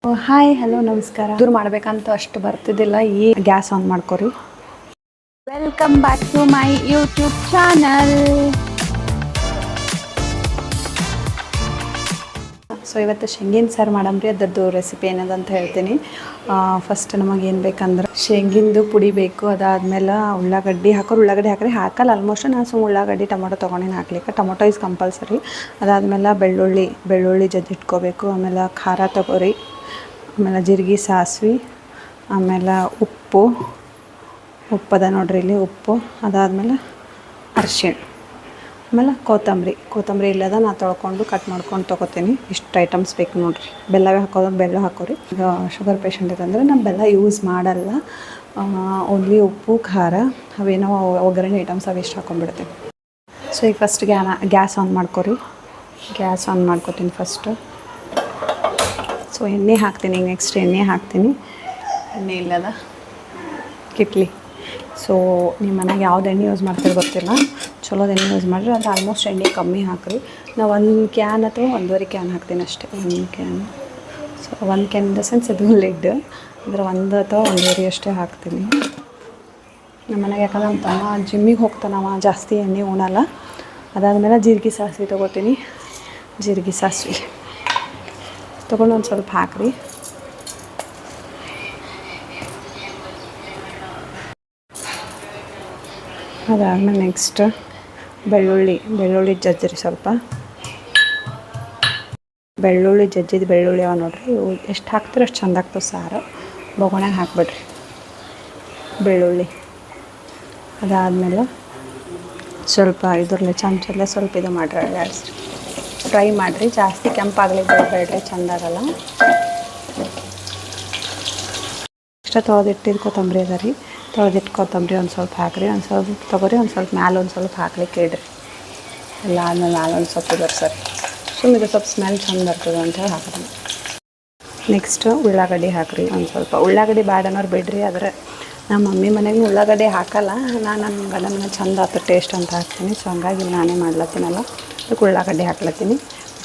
Hi hello ನಮಸ್ಕಾರ. ದೂರ ಮಾಡ್ಬೇಕಂತ ಅಷ್ಟು ಬರ್ತಿದ್ದಿಲ್ಲ. ಈ ಗ್ಯಾಸ್ ಆನ್ ಮಾಡ್ಕೊರಿ. Welcome back to my YouTube channel. So ಇವತ್ತು ಶೇಂಗಿನ ಸಾರು ಮಾಡಮ್ರಿ. ಅದರದ್ದು ರೆಸಿಪಿ ಏನದ ಅಂತ ಹೇಳ್ತೀನಿ. ಫಸ್ಟ್ ನಮಗೇನು ಬೇಕಂದ್ರೆ ಶೇಂಗಿಂದು ಪುಡಿ ಬೇಕು. ಅದಾದಮೇಲೆ ಉಳ್ಳಾಗಡ್ಡಿ ಉಳ್ಳಾಗಡ್ಡಿ ಹಾಕಲ್ಲ ಆಲ್ಮೋಸ್ಟ್. ನಾನು ಉಳ್ಳಾಗಡ್ಡಿ ಟೊಮೊಟೊ ತೊಗೊಂಡಿನಿ ಹಾಕ್ಲಿಕ್ಕೆ. Tomato is compulsory. ಅದಾದಮೇಲೆ ಬೆಳ್ಳುಳ್ಳಿ ಜಜ್ಜಿಟ್ಕೋಬೇಕು. ಆಮೇಲೆ ಖಾರ ತೊಗೊರಿ. ಆಮೇಲೆ ಜೀರಿಗೆ ಸಾಸಿವೆ, ಆಮೇಲೆ ಉಪ್ಪದ ನೋಡ್ರಿ ಇಲ್ಲಿ ಉಪ್ಪು. ಅದಾದಮೇಲೆ ಅರಿಶಿಣ, ಆಮೇಲೆ ಕೊತ್ತಂಬರಿ ಇಲ್ಲದ ನಾ ತೊಳ್ಕೊಂಡು ಕಟ್ ಮಾಡ್ಕೊಂಡು ತೊಗೋತೀನಿ. ಇಷ್ಟು ಐಟಮ್ಸ್ ಬೇಕು ನೋಡಿರಿ. ಬೆಲ್ಲವೇ ಬೆಲ್ಲ ಹಾಕೋರಿ. ಈಗ ಶುಗರ್ ಪೇಷಂಟ್ ಇದಂದರೆ ನಾನು ಬೆಲ್ಲ ಯೂಸ್ ಮಾಡಲ್ಲ. ಓನ್ಲಿ ಉಪ್ಪು ಖಾರ ಅವೇನೋ ಒಗ್ಗರಣೆ ಐಟಮ್ಸ್ ಅವು ಇಷ್ಟು ಹಾಕೊಂಡ್ಬಿಡ್ತೀನಿ. ಸೊ ಈಗ ಫಸ್ಟ್ ಗ್ಯಾಸ್ ಆನ್ ಮಾಡ್ಕೊರಿ. ಗ್ಯಾಸ್ ಆನ್ ಮಾಡ್ಕೊತೀನಿ ಫಸ್ಟು. ಸೊ ಎಣ್ಣೆ ಹಾಕ್ತೀನಿ. ನೆಕ್ಸ್ಟ್ ಎಣ್ಣೆ ಹಾಕ್ತೀನಿ. ಎಣ್ಣೆ ಇಲ್ಲದ ಕಿಟ್ಲಿ. ಸೊ ನಿಮ್ಮ ಮನೆಗೆ ಯಾವ್ದು ಎಣ್ಣೆ ಯೂಸ್ ಮಾಡ್ತೀರಿ ಗೊತ್ತಿಲ್ಲ. ಚಲೋದು ಎಣ್ಣೆ ಯೂಸ್ ಮಾಡಿರಿ. ಅದು ಆಲ್ಮೋಸ್ಟ್ ಎಣ್ಣೆ ಕಮ್ಮಿ ಹಾಕಿರಿ. ನಾವು 1 ಕ್ಯಾನ್ ಅಥವಾ 1.5 ಕ್ಯಾನ್ ಹಾಕ್ತೀನಿ ಅಷ್ಟೇ. 1 can. So 1 can in the sense ಇದು ಲಿಡ್. ಅಂದರೆ 1 ಅಥವಾ 1.5 ಅಷ್ಟೇ ಹಾಕ್ತೀನಿ. ನಮ್ಮ ಮನೆಗೆ ಯಾಕಂದ್ರೆ ನಮ್ಮ ತಮ್ಮ ಜಿಮ್ಮಿಗೆ ಹೋಗ್ತಾನವ, ಜಾಸ್ತಿ ಎಣ್ಣೆ ಉಣಲ್ಲ. ಅದಾದಮೇಲೆ ಜೀರಿಗೆ ಸಾಸಿವೆ ತೊಗೋತೀನಿ. ಜೀರಿಗೆ ಸಾಸಿವೆ ತೊಗೊಂಡು ಒಂದು ಸ್ವಲ್ಪ ಹಾಕಿರಿ. ಅದಾದಮೇಲೆ ನೆಕ್ಸ್ಟ್ ಬೆಳ್ಳುಳ್ಳಿ ಜಜ್ಜಿರಿ ಸ್ವಲ್ಪ. ಜಜ್ಜಿದ ಬೆಳ್ಳುಳ್ಳಿ ಅವ ನೋಡ್ರಿ. ಇವು ಎಷ್ಟು ಹಾಕ್ತೀರಿ ಅಷ್ಟು ಚಂದ ಆಗ್ತದೆ ಸಾರು. ಬೊಗಣೆಗೆ ಹಾಕ್ಬಿಡ್ರಿ ಬೆಳ್ಳುಳ್ಳಿ. ಅದಾದಮೇಲೆ ಸ್ವಲ್ಪ ಇದರಲ್ಲಿ ಚಮಚಲ್ಲೇ ಸ್ವಲ್ಪ ಇದು ಮಾಡಿರಿ, ಫ್ರೈ ಮಾಡಿರಿ. ಜಾಸ್ತಿ ಕೆಂಪಾಗಲಿ ಬೇಡ್ರಿ, ಚಂದ ಆಗಲ್ಲ. ಇಷ್ಟ ತೊಳೆದಿಟ್ಟಿದ್ದು ಕೊತ್ತಂಬರಿ ಅದ ರೀ. ತೊಳೆದಿಟ್ಟು ಕೊತ್ತಂಬರಿ ಒಂದು ಸ್ವಲ್ಪ ಹಾಕಿರಿ. ಒಂದು ಸ್ವಲ್ಪ ತೊಗೊರಿ. ಒಂದು ಸ್ವಲ್ಪ ಮ್ಯಾಲೆ ಒಂದು ಸ್ವಲ್ಪ ಹಾಕ್ಲಿಕ್ಕೆ ಇಡ್ರಿ. ಎಲ್ಲ ಆದಮೇಲೆ ಮ್ಯಾಲೆ ಒಂದು ಸ್ವಲ್ಪ ಬರ್ಸರಿ. ಸುಮ್ಮನೆ ಸ್ವಲ್ಪ ಸ್ಮೆಲ್ ಚಂದ ಬರ್ತದೆ ಅಂತೇಳಿ ಹಾಕ್ರಿ. ನೆಕ್ಸ್ಟ್ ಉಳ್ಳಾಗಡ್ಡಿ ಹಾಕಿರಿ. ಒಂದು ಸ್ವಲ್ಪ ಉಳ್ಳಾಗಡ್ಡಿ ಬ್ಯಾಡ ಅನ್ನೋರು ಬಿಡ್ರಿ. ಆದರೆ ನಮ್ಮ ಮಮ್ಮಿ ಮನೆಗೆ ಉಳ್ಳಾಗಡ್ಡಿ ಹಾಕಲ್ಲ. ನಾನು ನನ್ನ ಗಂಡನ ಮನೆ ಚಂದ ಆತ ಟೇಸ್ಟ್ ಅಂತ ಹಾಕ್ತೀನಿ. ಸೊ ಹಂಗಾಗಿ ನಾನೇ ಮಾಡ್ಲತ್ತೀನಲ್ಲ, ಅದಕ್ಕೆ ಉಳ್ಳಾಗಡ್ಡಿ ಹಾಕ್ಲತ್ತೀನಿ.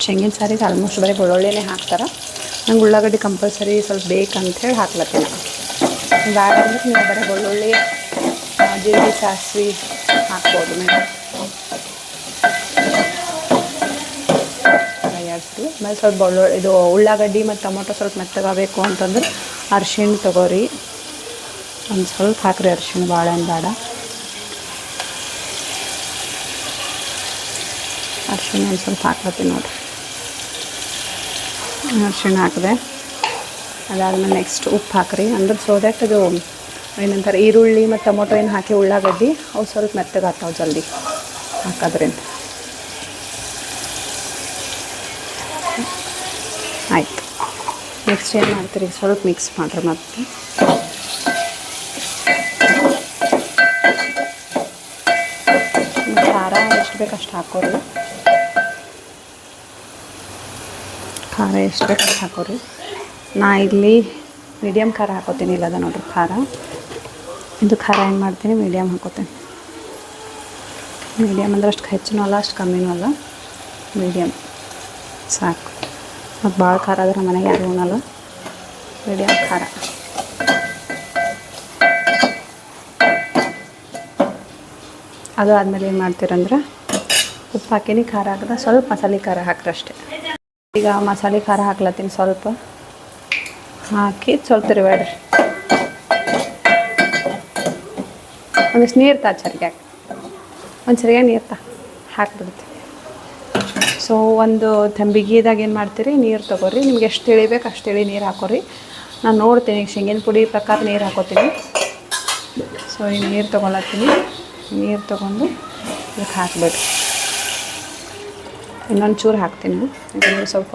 ಶೇಂಗಿನ ಸಾರಿಗೆ ಆಲ್ಮೋಸ್ಟ್ ಬರೀ ಬೆಳ್ಳುಳ್ಳಿನೇ ಹಾಕ್ತಾರೆ. ನಂಗೆ ಉಳ್ಳಾಗಡ್ಡಿ ಕಂಪಲ್ಸರಿ ಸ್ವಲ್ಪ ಬೇಕಂತೇಳಿ ಹಾಕ್ಲತ್ತೀನಿ. ಬ್ಯಾಡ ಅಂದ್ರೆ ನೀವು ಬರೀ ಬೆಳ್ಳುಳ್ಳಿ, ಜೀರಿಗೆ ಸಾಸಿವೆ ಹಾಕ್ಬೋದು. ಆಮೇಲೆ ಸ್ವಲ್ಪ ಇದು ಉಳ್ಳಾಗಡ್ಡಿ ಮತ್ತು ಟೊಮೊಟೊ ಸ್ವಲ್ಪ ಮೆತ್ತಗಾಗಬೇಕು ಅಂತಂದ್ರೆ ಅರಿಶಿಣ ತೊಗೋರಿ. ಒಂದು ಸ್ವಲ್ಪ ಹಾಕಿರಿ ಅರಿಶಿಣ, ಭಾಳ ಏನು ಬೇಡ. ಅರಿಶಿಣ ಒಂದು ಸ್ವಲ್ಪ ಹಾಕ್ಲತ್ತೀನಿ ನೋಡಿರಿ. ಅರಿಶಿಣ ಹಾಕಿದೆ. ಅದಾದಮೇಲೆ ನೆಕ್ಸ್ಟ್ ಉಪ್ಪು ಹಾಕಿರಿ. ಅಂದ್ರೆ ಸೊ ದ್ಯಾಟ್ ಅದು ಏನಂತಾರೆ, ಈರುಳ್ಳಿ ಮತ್ತು ಟೊಮೊಟೊ ಏನು ಹಾಕಿ ಉಳ್ಳಾಗಡ್ಡಿ ಅವು ಸ್ವಲ್ಪ ಮೆತ್ತಗಾಗ್ತಾವೆ ಜಲ್ದಿ ಹಾಕೋದ್ರಿಂದ. ಆಯಿತು. ನೆಕ್ಸ್ಟ್ ಏನು ಮಾಡ್ತೀರಿ, ಸ್ವಲ್ಪ ಮಿಕ್ಸ್ ಮಾಡಿರಿ. ಮತ್ತೆ ಖಾರ ಎಷ್ಟು ಬೇಕು ಅಷ್ಟು ಹಾಕೋರಿ. ನಾ ಇಲ್ಲಿ ಮೀಡಿಯಮ್ ಖಾರ ಹಾಕೋತೀನಿ. ಇಲ್ಲದ ನೋಡ್ರಿ ಖಾರ. ಇದು ಖಾರ ಏನು ಮಾಡ್ತೀನಿ, ಮೀಡಿಯಮ್ ಹಾಕೋತೀನಿ. ಮೀಡಿಯಮ್ ಅಂದ್ರೆ ಅಷ್ಟು ಹೆಚ್ಚಿನೂ ಅಲ್ಲ, ಅಷ್ಟು ಕಮ್ಮಿನೂ ಅಲ್ಲ, ಮೀಡಿಯಮ್ ಸಾಕು. ಮತ್ತು ಭಾಳ ಖಾರ ಆದ್ರೆ ನಮ್ಮ ಮನೆಗೆ ಯಾರು ಉಣ್ಣಲ್ಲ. ಮೀಡಿಯಮ್ ಖಾರ. ಅದು ಆದಮೇಲೆ ಏನು ಮಾಡ್ತೀರಂದ್ರೆ ಉಪ್ಪು ಹಾಕೀನಿ, ಖಾರ ಹಾಕಿದ್ರೆ ಸ್ವಲ್ಪ ಮಸಾಲೆ ಖಾರ ಹಾಕ್ರಿ ಅಷ್ಟೇ. ಈಗ ಮಸಾಲೆ ಖಾರ ಹಾಕ್ಲತ್ತೀನಿ. ಸ್ವಲ್ಪ ಹಾಕಿ ಸ್ವಲ್ಪ ತಿರುವಾಡ್ರಿ. ಒಂದಿಷ್ಟು ನೀರು ಸರಿಗೆ ನೀರು ಹಾಕ್ಬಿಡ್ತೀವಿ. ಸೊ ಒಂದು ತಂಬಿಗೆದಾಗ ಏನು ಮಾಡ್ತೀರಿ, ನೀರು ತೊಗೊರಿ. ನಿಮ್ಗೆ ಎಷ್ಟು ತಿಳಿಬೇಕು ಅಷ್ಟು ತಿಳಿ ನೀರು ಹಾಕೋರಿ. ನಾನು ನೋಡ್ತೀನಿ, ಈಗ ಶೇಂಗಿನ ಪುಡಿ ಪ್ರಕಾರ ನೀರು ಹಾಕೋತೀನಿ. ಸೊ ಈ ನೀರು ತೊಗೊಳತ್ತೀನಿ. ನೀರು ತೊಗೊಂಡು ಇದಕ್ಕೆ ಹಾಕ್ಬಿಡ್ರಿ. ಇನ್ನೊಂದು ಚೂರು ಹಾಕ್ತೀನಿ. ಯಾಕಂದರೆ ಸ್ವಲ್ಪ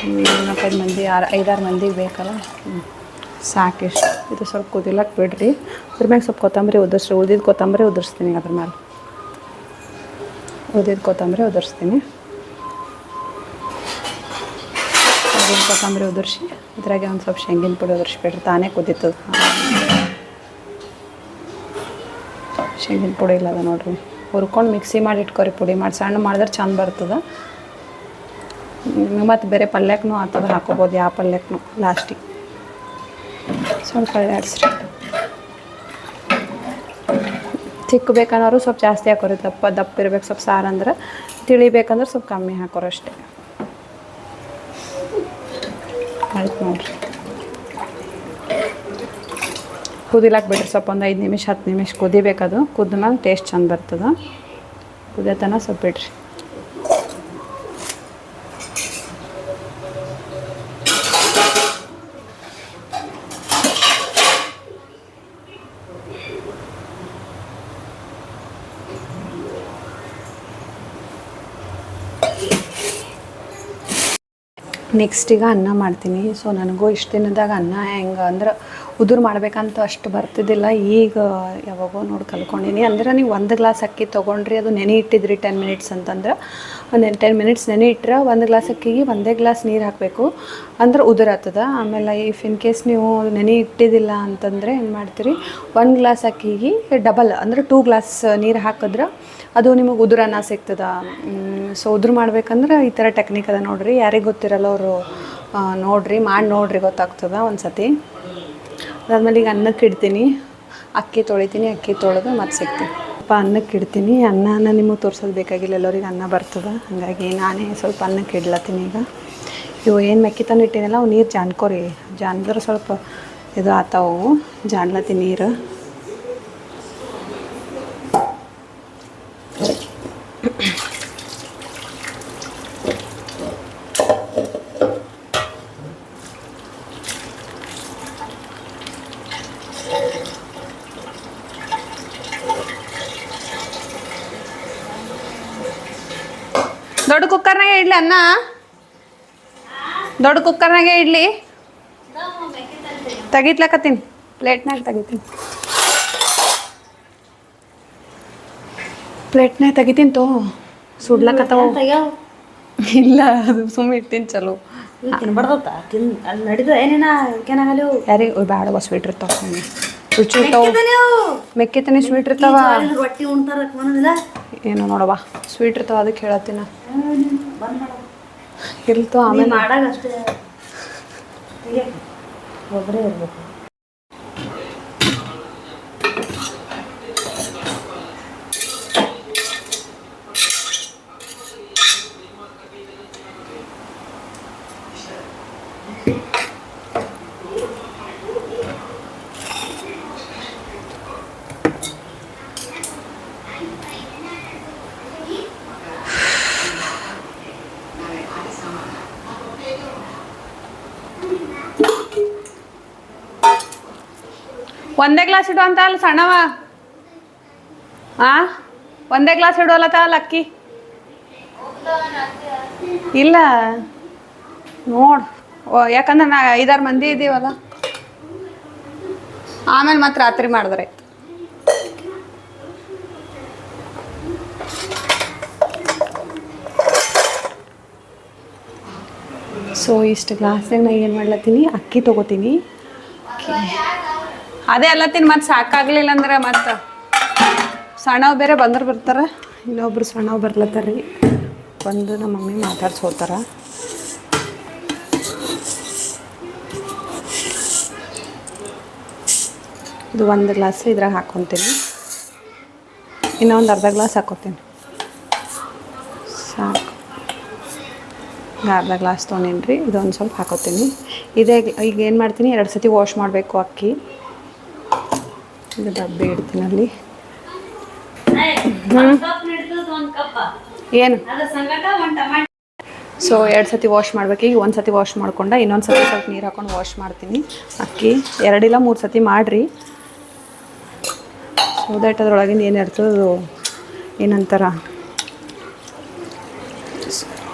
4-5 ಮಂದಿ 5-6 ಮಂದಿಗೆ ಬೇಕಲ್ಲ, ಸಾಕಿಷ್ಟು. ಇದು ಸ್ವಲ್ಪ ಕುದಿಲಕ್ಕೆ ಬಿಡ್ರಿ. ಅದ್ರ ಮ್ಯಾಗೆ ಸ್ವಲ್ಪ ಕೊತ್ತಂಬರಿ ಉಳಿದಿದ್ದು ಕೊತ್ತಂಬರಿ ಉದುರಿಸ್ತೀನಿ. ಅದ್ರ ಮೇಲೆ ಉದುರಿಸ್ತೀನಿ. ಕೊತ್ತಂಬರಿ ಉದುರಿಸಿ ಇದ್ರಾಗೆ ಒಂದು ಸ್ವಲ್ಪ ಶೇಂಗಿನ ಪುಡಿ ಉದುರಿಸ್ಬಿಡ್ರಿ. ತಾನೇ ಕುದೀತದೆ. ಶೇಂಗಿನ ಪುಡಿ ಇಲ್ಲದ ನೋಡ್ರಿ, ಹುರ್ಕೊಂಡು ಮಿಕ್ಸಿ ಮಾಡಿ ಇಟ್ಕೊರಿ. ಪುಡಿ ಮಾಡಿ ಸಣ್ಣ ಮಾಡಿದ್ರೆ ಚಂದ ಬರ್ತದೆ. ಮತ್ತು ಬೇರೆ ಪಲ್ಯಕ್ಕೂ ಆಗ್ತದೆ, ಹಾಕೋಬೋದು ಯಾವ ಪಲ್ಯಕ್ಕೂ ಲಾಸ್ಟಿಗೆ ಸ್ವಲ್ಪ ಆಡಿಸ್ರಿ. ಚಿಕ್ಕ ಬೇಕನ್ನೋರು ಸ್ವಲ್ಪ ಜಾಸ್ತಿ ಹಾಕೋರಿ, ದಪ್ಪ ಇರ್ಬೇಕು ಸ್ವಲ್ಪ ಸಾರು ಅಂದ್ರೆ. ತಿಳಿಬೇಕಂದ್ರೆ ಸ್ವಲ್ಪ ಕಮ್ಮಿ ಹಾಕೋರು ಅಷ್ಟೇ. ಆಯ್ತು ನೋಡಿರಿ, ಕುದಿಲಾಕ ಬಿಡ್ರಿ ಸ್ವಲ್ಪ ಒಂದು 5 ನಿಮಿಷ 10 ನಿಮಿಷ ಕುದಿಬೇಕದು. ಕುದ್ಮೇಲೆ ಟೇಸ್ಟ್ ಚಂದ ಬರ್ತದೆ. ಕುದಿಯತನ ಸ್ವಲ್ಪ ಬಿಡ್ರಿ. ನೆಕ್ಸ್ಟ್ ಈಗ ಅನ್ನ ಮಾಡ್ತೀನಿ. ಸೊ ನನಗೂ ಇಷ್ಟು ದಿನದಾಗ ಅನ್ನ ಹೆಂಗೆ ಅಂದ್ರೆ ಉದುರು ಮಾಡ್ಬೇಕಂತ ಅಷ್ಟು ಬರ್ತಿದ್ದಿಲ್ಲ. ಈಗ ಯಾವಾಗೋ ನೋಡಿ ಕಲ್ತ್ಕೊಂಡೀನಿ. ಅಂದ್ರೆ ನೀವು 1 ಗ್ಲಾಸ್ ಅಕ್ಕಿ ತೊಗೊಂಡ್ರಿ, ಅದು ನೆನೆ ಇಟ್ಟಿದ್ರಿ 10 ಮಿನಿಟ್ಸ್ ಅಂತಂದ್ರೆ 10 ಮಿನಿಟ್ಸ್ ನೆನೆ ಇಟ್ಟರೆ 1 ಗ್ಲಾಸ್ ಅಕ್ಕಿಗೆ 1 ಗ್ಲಾಸ್ ನೀರು ಹಾಕಬೇಕು, ಅಂದ್ರೆ ಉದುರಾಗ್ತದೆ. ಆಮೇಲೆ ಇಫ್ ಇನ್ ಕೇಸ್ ನೀವು ನೆನೆ ಇಟ್ಟಿದ್ದಿಲ್ಲ ಅಂತಂದರೆ ಏನು ಮಾಡ್ತೀರಿ, 1 ಗ್ಲಾಸ್ ಅಕ್ಕಿಗೆ ಡಬಲ್ ಅಂದ್ರೆ 2 ಗ್ಲಾಸ್ ನೀರು ಹಾಕಿದ್ರೆ ಅದು ನಿಮಗೆ ಉದುರನ್ನ ಸಿಗ್ತದೆ. ಸೊ ಉದುರು ಮಾಡ್ಬೇಕಂದ್ರೆ ಈ ಥರ ಟೆಕ್ನಿಕ್ ಅದ ನೋಡಿರಿ. ಯಾರಿಗೆ ಗೊತ್ತಿರಲ್ಲ ಅವರು ನೋಡಿರಿ, ಮಾಡಿ ನೋಡಿರಿ, ಗೊತ್ತಾಗ್ತದೆ ಒಂದು ಸತಿ. ಅದಾದ್ಮೇಲೆ ಈಗ ಅನ್ನಕ್ಕೆ ಇಡ್ತೀನಿ, ಅಕ್ಕಿ ತೊಳಿತೀನಿ. ಅಕ್ಕಿ ತೊಳೆದು ಮತ್ತೆ ಸಿಗ್ತೀನಿ. ಅನ್ನಕ್ಕೆ ಇಡ್ತೀನಿ. ಅನ್ನನ ನಿಮಗೆ ತೋರ್ಸೋದು ಬೇಕಾಗಿಲ್ಲ, ಎಲ್ಲರಿಗೆ ಅನ್ನ ಬರ್ತದೆ. ಹಾಗಾಗಿ ನಾನೇ ಸ್ವಲ್ಪ ಅನ್ನಕ್ಕೆ ಇಡ್ಲತ್ತೀನಿ. ಈಗ ಇವು ಏನು ಮೆಕ್ಕಿತನ ಇಟ್ಟಿನಲ್ಲ ಅವು ನೀರು ಜಾನ್ಕೋರಿ, ಜಾನ್ದ್ರೆ ಸ್ವಲ್ಪ ಇದು ಆತಾವು. ಜಾನ್ಲತ್ತೀನಿ ನೀರು. ದೊಡ್ಡ ಕುಕ್ಕರ್ನಾಗೆ ಇಡ್ಲಿ ಅನ್ನ, ದೊಡ್ಡ ಕುಕ್ಕರ್ನಾಗೆ ಇಡ್ಲಿ. ತೆಗಿತ್ಲಕತ್ತೀನಿ, ಪ್ಲೇಟ್ನಾಗ ತೆಗಿತೀನಿ, ಪ್ಲೇಟ್ನಾಗ ತೆಗಿತೀನಿ. ತೋ ಸುಡ್ಲಕತ್ತವ. ಇಲ್ಲ, ಅದು ಸುಮ್ಮನೆ ಇಡ್ತೀನಿ. ಚಲೋ ಯಾರಿಗೆ ಬೇಡ ಸ್ವೀಟ್ ಇರ್ತಾವ, ರುಚಿ ಇರ್ತಾವ. ಮೆಕ್ಕಿತನಿ ಸ್ವೀಟ್ ಇರ್ತಾವ ಏನೋ ನೋಡವಾ, ಸ್ವೀಟ್ ಇರ್ತಾವ, ಅದಕ್ಕೆ ಹೇಳತ್ತೀನ. ಇರ್ತವ ಆಮೇಲೆ ಒಬ್ಬರೇ ಇರ್ಬೇಕು. ಒಂದೇ ಗ್ಲಾಸ್ ಇಡು ಅಂತ ಅಲ್ಲ ಸಣ್ಣವ. ಒಂದೇ ಗ್ಲಾಸ್ ಇಡುವಲ್ಲತ್ತ ಅಲ್ಲ ಅಕ್ಕಿ. ಇಲ್ಲ ನೋಡು, ಯಾಕಂದ್ರೆ ನಾ 5-6 ಮಂದಿ ಇದ್ದೀವಲ್ಲ, ಆಮೇಲೆ ಮತ್ತೆ ರಾತ್ರಿ ಮಾಡಿದ್ರೆ. ಸೊ ಇಷ್ಟು ಗ್ಲಾಸ್ನಾಗ ನಾ ಏನು ಮಾಡ್ಲತ್ತೀನಿ, ಅಕ್ಕಿ ತೊಗೋತೀನಿ. ಅದೇ ಅಲ್ಲತ್ತೀನಿ, ಮತ್ತೆ ಸಾಕಾಗಲಿಲ್ಲ ಅಂದ್ರೆ ಮತ್ತೆ ಸಣ್ಣವು ಬೇರೆ ಬರ್ತಾರೆ. ಇನ್ನೊಬ್ರು ಸಣ್ಣವು ಬರ್ಲತ್ತಾರ ರೀ. ಬಂದು ನಮ್ಮ ಮಮ್ಮಿ ಮಾತಾಡ್ಸೋತಾರ. ಇದು 1 ಗ್ಲಾಸ್ ಇದ್ರಾಗ ಹಾಕ್ಕೊತೀನಿ. ಇನ್ನೊಂದು ಅರ್ಧ ಗ್ಲಾಸ್ ಹಾಕ್ಕೊತೀನಿ, ಸಾಕು. ಅರ್ಧ ಗ್ಲಾಸ್ ತೊಗೊಂಡೇನಿ ರೀ. ಇದೊಂದು ಸ್ವಲ್ಪ ಹಾಕೋತೀನಿ. ಇದೇ ಈಗ ಏನು ಮಾಡ್ತೀನಿ, 2 ಸತಿ ವಾಶ್ ಮಾಡಬೇಕು ಅಕ್ಕಿ. ಇದು ಡಬ್ಬೆ ಇಡ್ತೀನಿ ಅಲ್ಲಿ. ಏನು ಸೊ 2 ಸತಿ ವಾಶ್ ಮಾಡ್ಬೇಕು. ಈಗ 1 ಸತಿ ವಾಶ್ ಮಾಡ್ಕೊಂಡು ಇನ್ನೊಂದು ಸತಿ ಸ್ವಲ್ಪ ನೀರು ಹಾಕೊಂಡು ವಾಶ್ ಮಾಡ್ತೀನಿ ಅಕ್ಕಿ. 2 ಇಲ್ಲ 3 ಸತಿ ಮಾಡಿರಿ. ಸೊ ದಟ್ ಅದ್ರೊಳಗಿಂದ ಏನಿರ್ತದೆ ಏನಂತಾರ,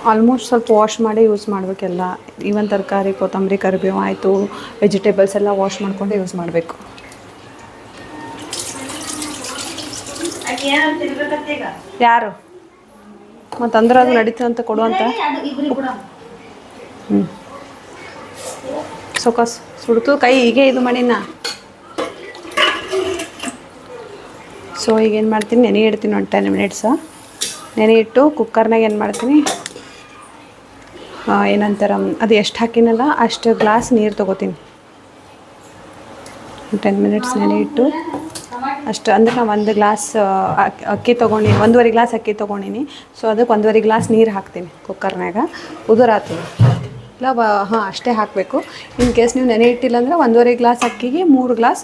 ಆಲ್ಮೋಸ್ಟ್ ಸ್ವಲ್ಪ ವಾಶ್ ಮಾಡಿ ಯೂಸ್ ಮಾಡಬೇಕೆಲ್ಲ. ಈವನ್ ತರಕಾರಿ, ಕೊತ್ತಂಬರಿ, ಕರಿಬೇವು ಆಯಿತು, ವೆಜಿಟೇಬಲ್ಸ್ ಎಲ್ಲ ವಾಶ್ ಮಾಡ್ಕೊಂಡು ಯೂಸ್ ಮಾಡಬೇಕು. ಯಾರು ಮತ್ತಂದ್ರೆ ಅದು ನಡೀತದೆ ಅಂತ ಕೊಡುವಂತ. ಸೊಕಸ್ ಸುಡ್ತು ಕೈ ಹೀಗೆ ಇದು ಮಾಡಿನ. ಸೊ ಈಗ ಏನು ಮಾಡ್ತೀನಿ, ನೆನೆ ಇಡ್ತೀನಿ ಒಂದು 10 ಮಿನಿಟ್ಸ. ನೆನೆ ಇಟ್ಟು ಕುಕ್ಕರ್ನಾಗ ಏನು ಮಾಡ್ತೀನಿ, ಏನಂತಾರೆ ಅದು ಎಷ್ಟು ಹಾಕಿನಲ್ಲ ಅಷ್ಟು ಗ್ಲಾಸ್ ನೀರು ತೊಗೋತೀನಿ. 10 ಮಿನಿಟ್ಸ್ ನೆನೆ ಇಟ್ಟು ಅಷ್ಟು ಅಂದ್ರೆ ನಾನು 1 ಗ್ಲಾಸ್ ಅಕ್ಕಿ ತೊಗೊಂಡಿನಿ, 1.5 ಗ್ಲಾಸ್ ಅಕ್ಕಿ ತೊಗೊಂಡಿನಿ. ಸೊ ಅದಕ್ಕೆ 1.5 ಗ್ಲಾಸ್ ನೀರು ಹಾಕ್ತೀನಿ ಕುಕ್ಕರ್ನಾಗ. ಉದುರಾತೀನಿ ಇಲ್ಲ ಅಷ್ಟೇ ಹಾಕಬೇಕು. ಇನ್ ಕೇಸ್ ನೀವು ನೆನೆ ಇಟ್ಟಿಲ್ಲ ಅಂದ್ರೆ 1.5 ಗ್ಲಾಸ್ ಅಕ್ಕಿಗೆ 3 ಗ್ಲಾಸ್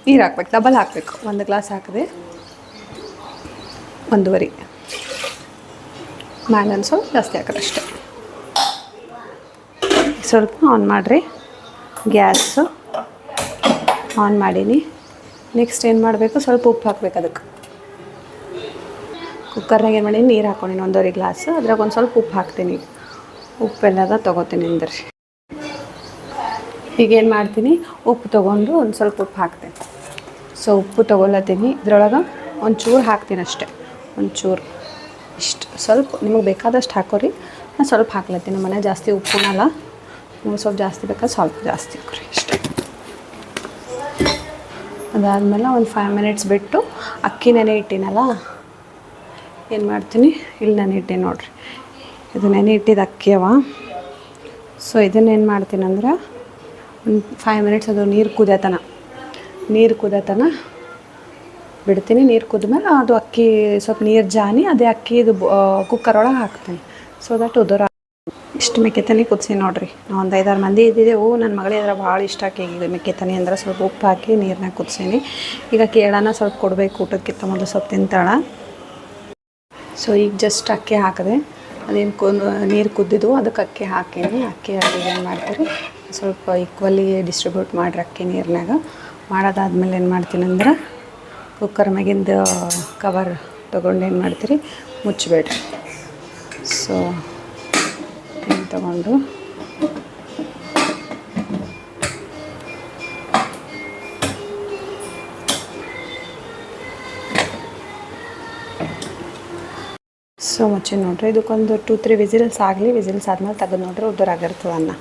ನೀರು ಹಾಕ್ಬೇಕು, ಡಬಲ್ ಹಾಕಬೇಕು. 1 ಗ್ಲಾಸ್ ಹಾಕಿದೆ 1.5 ಮೇಲೆ ಸ್ವಲ್ಪ ಜಾಸ್ತಿ ಹಾಕೋದು ಅಷ್ಟೇ. ಸ್ವಲ್ಪ ಆನ್ ಮಾಡಿರಿ, ಗ್ಯಾಸು ಆನ್ ಮಾಡೀನಿ. ನೆಕ್ಸ್ಟ್ ಏನು ಮಾಡಬೇಕು, ಸ್ವಲ್ಪ ಉಪ್ಪು ಹಾಕ್ಬೇಕು. ಅದಕ್ಕೆ ಕುಕ್ಕರ್ನಾಗ ಏನು ಮಾಡೀನಿ, ನೀರು ಹಾಕ್ಕೊಂಡೀನಿ 1.5 ಗ್ಲಾಸ್. ಅದ್ರಾಗ ಒಂದು ಸ್ವಲ್ಪ ಉಪ್ಪು ಹಾಕ್ತೀನಿ. ಉಪ್ಪೆಲ್ಲದ ತೊಗೋತೀನಿ ಅಂದ್ರೆ ಈಗೇನು ಮಾಡ್ತೀನಿ, ಉಪ್ಪು ತೊಗೊಂಡು ಒಂದು ಸ್ವಲ್ಪ ಉಪ್ಪು ಹಾಕ್ತೀನಿ. ಸೊ ಉಪ್ಪು ತೊಗೊಳತ್ತೀನಿ. ಇದ್ರೊಳಗೆ ಒಂಚೂರು ಹಾಕ್ತೀನಿ ಅಷ್ಟೇ, ಒಂಚೂರು ಇಷ್ಟು ಸ್ವಲ್ಪ. ನಿಮಗೆ ಬೇಕಾದಷ್ಟು ಹಾಕೋರಿ. ನಾನು ಸ್ವಲ್ಪ ಹಾಕ್ಲತ್ತೀನಿ. ನಮ್ಮ ಮನೆ ಜಾಸ್ತಿ ಉಪ್ಪುನಲ್ಲ, ನಿಮಗೆ ಸ್ವಲ್ಪ ಜಾಸ್ತಿ ಬೇಕಾದ್ರೆ ಸ್ವಲ್ಪ ಜಾಸ್ತಿ ಹಾಕೋರಿ ಅಷ್ಟೇ. ಅದಾದಮೇಲೆ ಒಂದು 5 ಮಿನಿಟ್ಸ್ ಬಿಟ್ಟು ಅಕ್ಕಿ ನೆನೆ ಇಟ್ಟಿನಲ್ಲ, ಏನು ಮಾಡ್ತೀನಿ, ಇಲ್ಲಿ ನೆನೆ ಇಟ್ಟೀನಿ ನೋಡಿರಿ. ಇದು ನೆನೆ ಇಟ್ಟಿದ್ದು ಅಕ್ಕಿ ಅವ. ಸೊ ಇದನ್ನೇನು ಮಾಡ್ತೀನಿ ಅಂದ್ರೆ ಒಂದು 5 ಮಿನಿಟ್ಸ್ ಅದು ನೀರು ಕುದಿಯತನ ಬಿಡ್ತೀನಿ. ನೀರು ಕುದ್ಮೇಲೆ ಅದು ಅಕ್ಕಿ ಸ್ವಲ್ಪ ನೀರು ಜಾನಿ ಅದೇ ಅಕ್ಕಿ ಇದು ಕುಕ್ಕರ್ ಒಳಗೆ ಹಾಕ್ತೀನಿ. ಸೊ ದಟ್ ಉದುರ ಇಷ್ಟು ಮೆಕ್ಕೆತನಿ ಕುದಿಸಿ ನೋಡಿರಿ. ನಾವು ಒಂದು 5-6 ಮಂದಿ ಇದ್ದಿದ್ದೆವು. ನನ್ನ ಮಗಳಿಗೆ ಅದ್ರ ಭಾಳ ಇಷ್ಟ ಆಕೆಗೆ ಮೆಕ್ಕೆತನಿ ಅಂದ್ರೆ. ಸ್ವಲ್ಪ ಉಪ್ಪು ಹಾಕಿ ನೀರನ್ನಾಗ ಕುದಿಸೀನಿ. ಈಗ ಕೇಳನ ಸ್ವಲ್ಪ ಕೊಡಬೇಕು, ಊಟಕ್ಕಿಂತ ಮೊದಲು ಸ್ವಲ್ಪ ತಿಂತಾಳೆ. ಸೊ ಈಗ ಜಸ್ಟ್ ಅಕ್ಕಿ ಹಾಕಿದೆ. ಅದೇನು ನೀರು ಕುದ್ದಿದ್ದು ಅದಕ್ಕೆ ಅಕ್ಕಿ ಹಾಕೀನಿ. ಅಕ್ಕಿ ಹಾಕಿ ಏನು ಮಾಡ್ತೀರಿ, ಸ್ವಲ್ಪ ಈಕ್ವಲಿ ಡಿಸ್ಟ್ರಿಬ್ಯೂಟ್ ಮಾಡಿರಿ ಅಕ್ಕಿ ನೀರಿನಾಗ. ಮಾಡೋದಾದ್ಮೇಲೆ ಏನು ಮಾಡ್ತೀನಿ ಅಂದ್ರೆ ಕುಕ್ಕರ್ ಮ್ಯಾಗಿಂದ ಕವರ್ ತೊಗೊಂಡು ಏನು ಮಾಡ್ತೀರಿ, ಮುಚ್ಚಬೇಡ್ರಿ. ಸೊ ಏನು ತೊಗೊಂಡು ಸೊ ಮುಚ್ಚಿ ನೋಡಿರಿ. ಇದಕ್ಕೊಂದು 2-3 ವಿಸಿಲ್ಸ್ ಆಗಲಿ. ವಿಸಿಲ್ಸ್ ಆದ್ಮೇಲೆ ತೆಗೆದು ನೋಡ್ರಿ, ಉದುರಾಗಿರ್ತದೆ ಅನ್ನ.